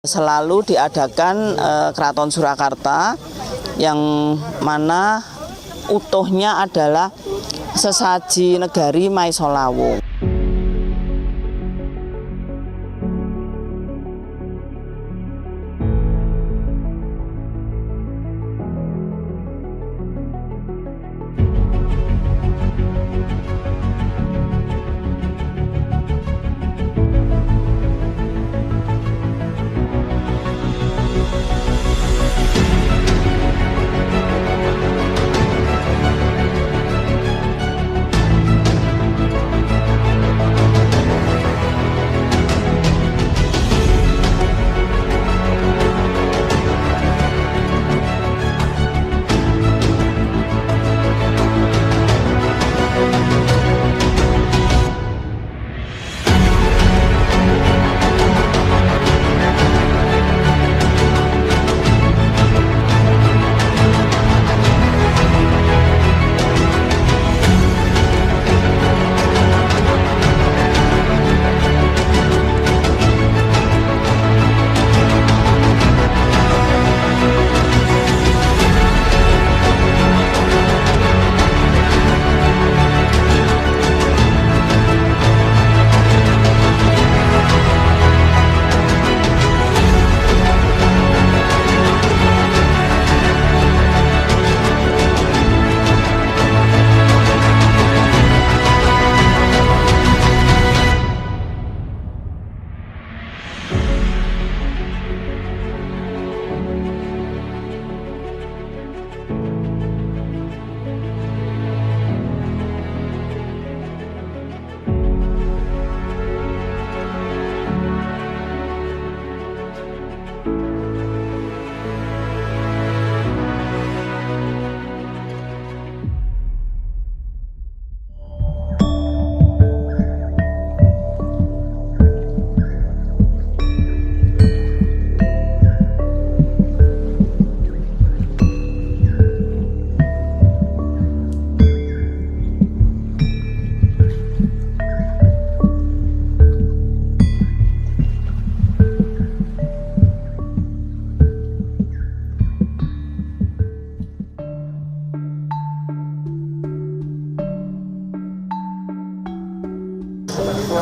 Selalu diadakan Keraton Surakarta yang mana utuhnya adalah sesaji negari Maisolawung.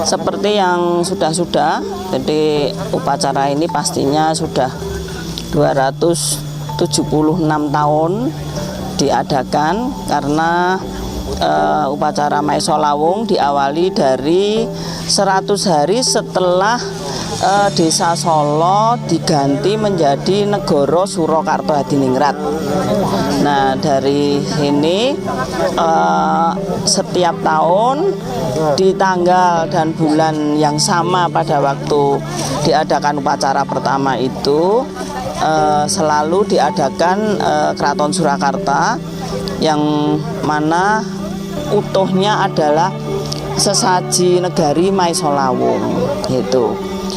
Seperti yang sudah-sudah, jadi upacara ini pastinya sudah 276 tahun diadakan karena upacara Maisolawung diawali dari 100 hari setelah Desa Solo diganti menjadi Negoro Surakarta Hadiningrat. Nah, dari ini setiap tahun di tanggal dan bulan yang sama pada waktu diadakan upacara pertama itu selalu diadakan Keraton Surakarta yang mana utuhnya adalah sesaji negari Maisolawung gitu.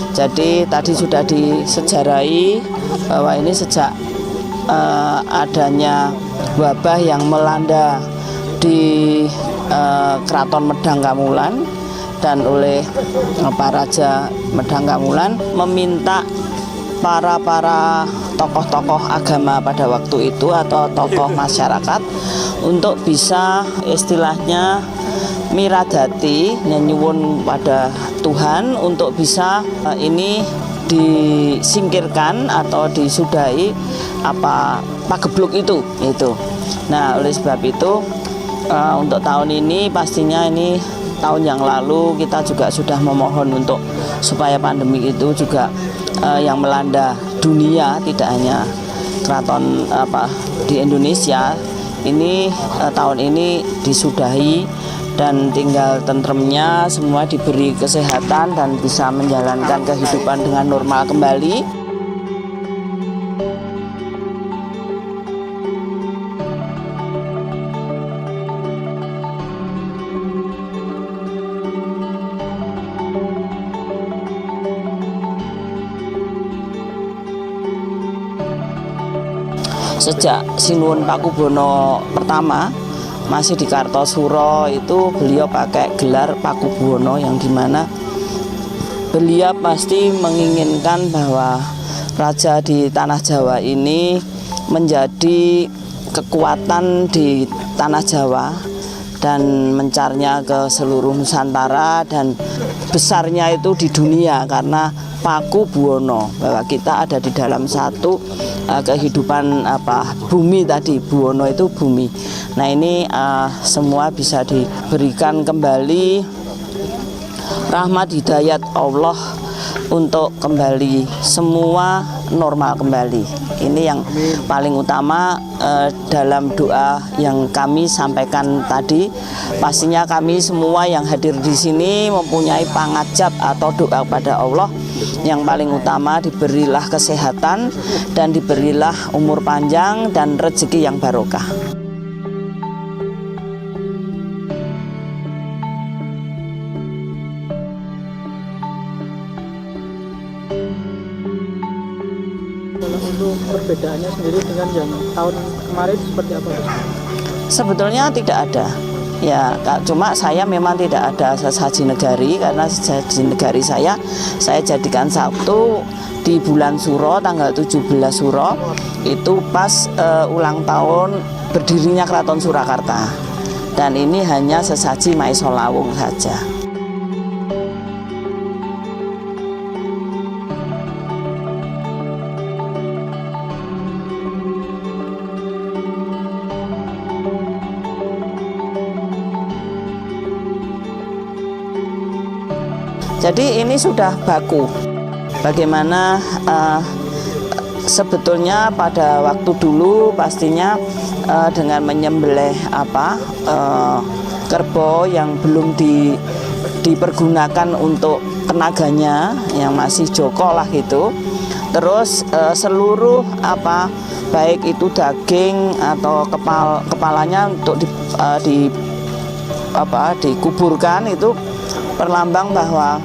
Jadi tadi sudah disejarahi bahwa ini sejak adanya wabah yang melanda di Keraton Medang Kamulan dan oleh Pak Raja Medang Kamulan meminta para tokoh-tokoh agama pada waktu itu atau tokoh masyarakat untuk bisa istilahnya miradati nyuwun pada Tuhan untuk bisa ini disingkirkan atau disudahi pagebluk itu. Nah, oleh sebab itu untuk tahun ini pastinya ini tahun yang lalu kita juga sudah memohon untuk supaya pandemi itu juga yang melanda dunia, tidak hanya keraton di Indonesia ini tahun ini disudahi dan tinggal tentremnya semua diberi kesehatan dan bisa menjalankan kehidupan dengan normal kembali. Sejak Sinuwun Pakubono pertama masih di Kartosuro itu beliau pakai gelar Pakubono yang dimana beliau pasti menginginkan bahwa raja di tanah Jawa ini menjadi kekuatan di tanah Jawa dan mencarnya ke seluruh Nusantara dan besarnya itu di dunia karena Paku Buwono, bahwa kita ada di dalam satu kehidupan bumi tadi. Buwono itu bumi. Nah ini semua bisa diberikan kembali rahmat hidayat Allah untuk kembali semua normal kembali. Ini yang paling utama dalam doa yang kami sampaikan tadi. Pastinya kami semua yang hadir di sini mempunyai pangajab atau doa pada Allah. Yang paling utama diberilah kesehatan dan diberilah umur panjang dan rezeki yang barokah. Untuk perbedaannya sendiri dengan yang tahun kemarin seperti apa? Sebetulnya tidak ada. Ya, cuma saya memang tidak ada sesaji negari karena sesaji negari saya jadikan satu di bulan Suro tanggal 17 Suro itu pas ulang tahun berdirinya Keraton Surakarta. Dan ini hanya sesaji Maisolawung saja. Jadi ini sudah baku. Bagaimana sebetulnya pada waktu dulu pastinya dengan menyembelih kerbau yang belum dipergunakan untuk tenaganya yang masih joko lah gitu. Terus seluruh baik itu daging atau kepalanya untuk dikuburkan itu perlambang bahwa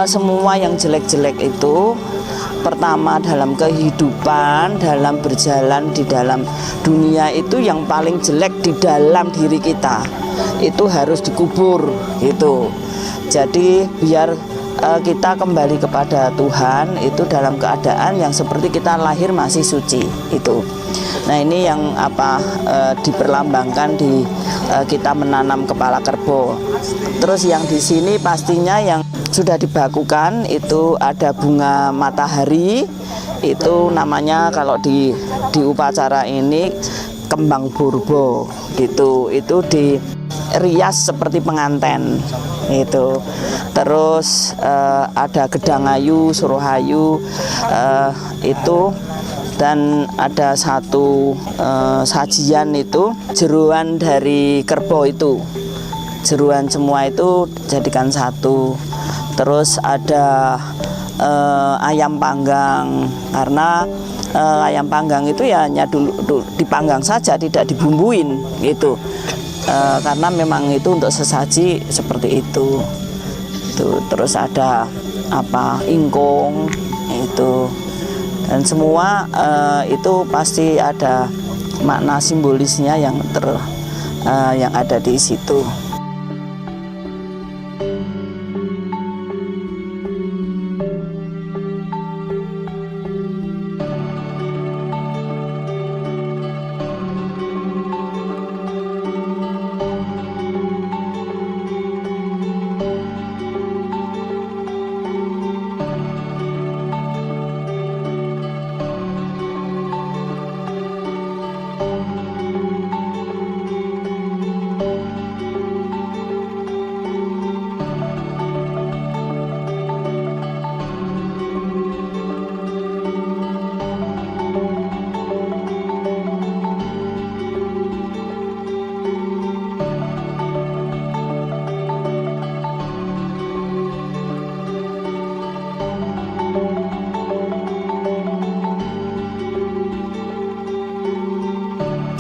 semua yang jelek-jelek itu pertama dalam kehidupan, dalam berjalan di dalam dunia itu yang paling jelek di dalam diri kita itu harus dikubur gitu. Jadi biar kita kembali kepada Tuhan itu dalam keadaan yang seperti kita lahir masih suci itu. Nah ini yang diperlambangkan di kita menanam kepala kerbau. Terus yang di sini pastinya yang sudah dibakukan itu ada bunga matahari, itu namanya kalau di upacara ini kembang burbo gitu. Itu dirias seperti penganten itu. Terus ada gedangayu, suruhayu itu. Dan ada satu sajian itu jeruan dari kerbau itu, jeruan semua itu jadikan satu. Terus ada ayam panggang, karena ayam panggang itu ya hanya dulu dipanggang saja, tidak dibumbuin gitu. Karena memang itu untuk sesaji seperti itu. Terus ada ingkung itu. Dan semua itu pasti ada makna simbolisnya yang ada di situ.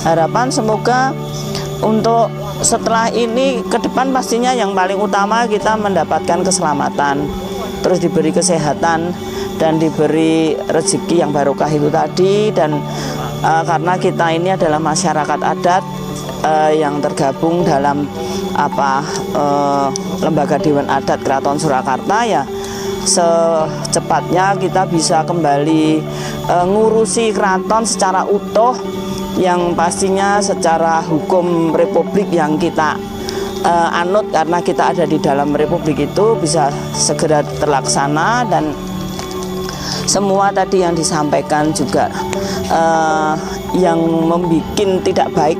Harapan semoga untuk setelah ini ke depan pastinya yang paling utama kita mendapatkan keselamatan, terus diberi kesehatan dan diberi rezeki yang barokah itu tadi. Dan karena kita ini adalah masyarakat adat yang tergabung dalam lembaga Dewan Adat Keraton Surakarta, ya secepatnya kita bisa kembali ngurusi keraton secara utuh, yang pastinya secara hukum republik yang kita anut, karena kita ada di dalam republik itu bisa segera terlaksana, dan semua tadi yang disampaikan juga yang membuat tidak baik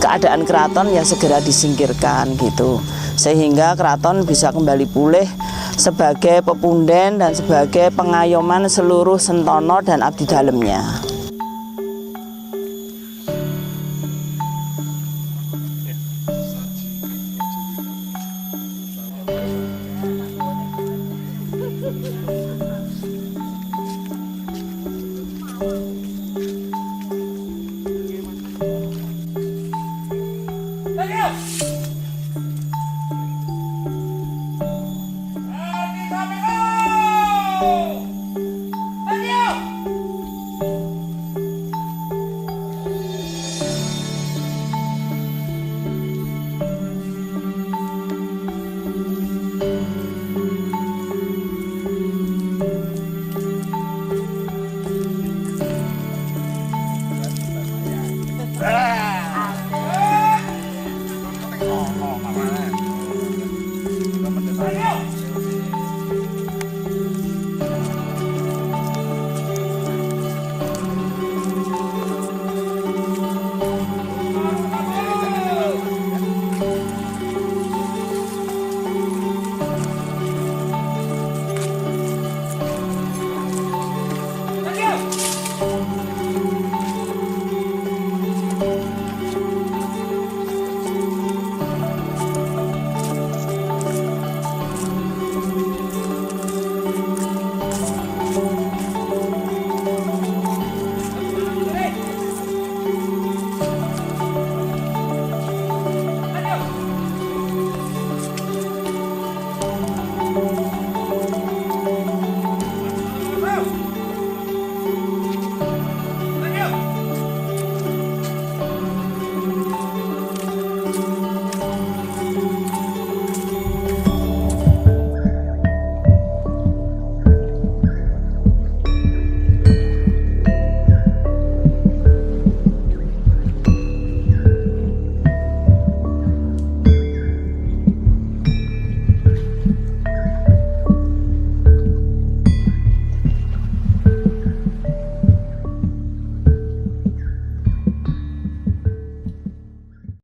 keadaan keraton ya segera disingkirkan gitu, sehingga keraton bisa kembali pulih sebagai pepunden dan sebagai pengayoman seluruh sentono dan abdi dalamnya.